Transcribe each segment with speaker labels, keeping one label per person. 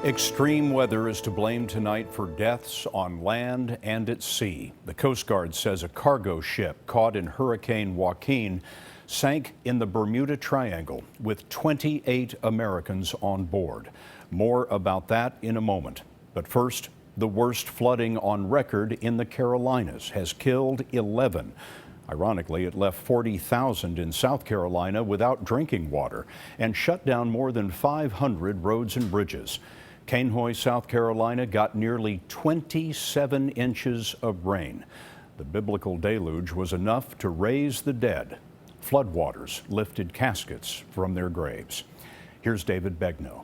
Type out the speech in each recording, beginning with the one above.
Speaker 1: Extreme weather is to blame tonight for deaths on land and at sea. The Coast Guard says a cargo ship caught in Hurricane Joaquin sank in the Bermuda Triangle with 28 Americans on board. More about that in a moment. But first, the worst flooding on record in the Carolinas has killed 11. Ironically, it left 40,000 in South Carolina without drinking water and shut down more than 500 roads and bridges. Cainhoy, South Carolina got nearly 27 inches of rain. The biblical deluge was enough to raise the dead. Floodwaters lifted caskets from their graves. Here's David Begnaud.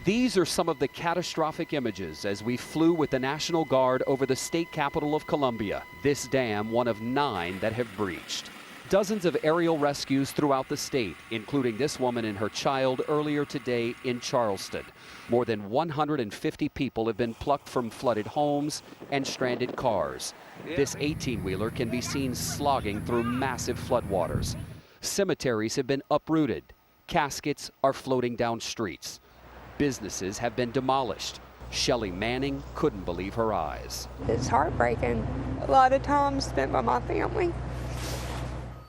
Speaker 2: These are some of the catastrophic images as we flew with the National Guard over the state capital of Columbia. This dam, one of 9 that have breached. Dozens of aerial rescues throughout the state, including this woman and her child earlier today in Charleston. More than 150 people have been plucked from flooded homes and stranded cars. This 18-wheeler can be seen slogging through massive floodwaters. Cemeteries have been uprooted. Caskets are floating down streets. Businesses have been demolished. Shelley Manning couldn't believe her eyes.
Speaker 3: It's heartbreaking. A lot of time spent by my family.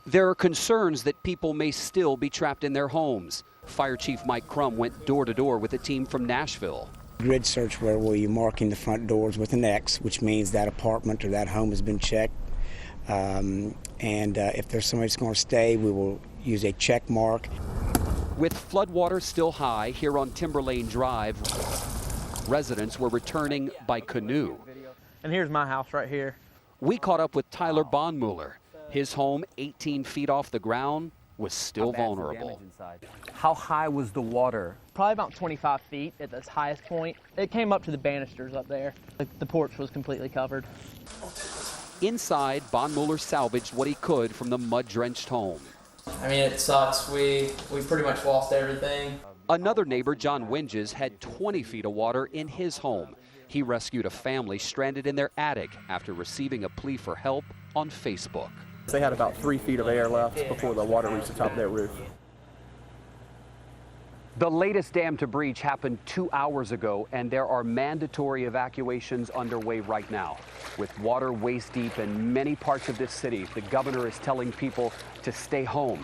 Speaker 2: There are concerns that people may still be trapped in their homes. Fire Chief Mike Crum went door to door with a team from Nashville.
Speaker 4: Grid search where you're marking the front doors with an X, which means that apartment or that home has been checked. If there's somebody that's going to stay, we will use a check mark.
Speaker 2: With floodwaters still high here on Timberlane Drive, residents were returning by canoe.
Speaker 5: And here's my house right here.
Speaker 2: We caught up with Tyler Bonmuller. His home, 18 feet off the ground, was still vulnerable.
Speaker 6: How high was the water?
Speaker 5: Probably about 25 feet at its highest point. It came up to the banisters up there. The porch was completely covered.
Speaker 2: Inside, Bonmuller salvaged what he could from the mud-drenched home.
Speaker 7: I mean, it sucks. We pretty much lost everything.
Speaker 2: Another neighbor, John Winges, had 20 feet of water in his home. He rescued a family stranded in their attic after receiving a plea for help on Facebook.
Speaker 8: They had about 3 feet of air left before the water reached the top of their roof.
Speaker 2: The latest dam to breach happened 2 hours ago, and there are mandatory evacuations underway right now. With water waist deep in many parts of this city, the governor is telling people to stay home,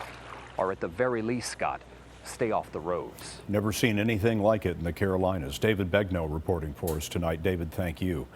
Speaker 2: or at the very least, Scott, stay off the roads.
Speaker 1: Never seen anything like it in the Carolinas. David Begnaud reporting for us tonight. David, thank you.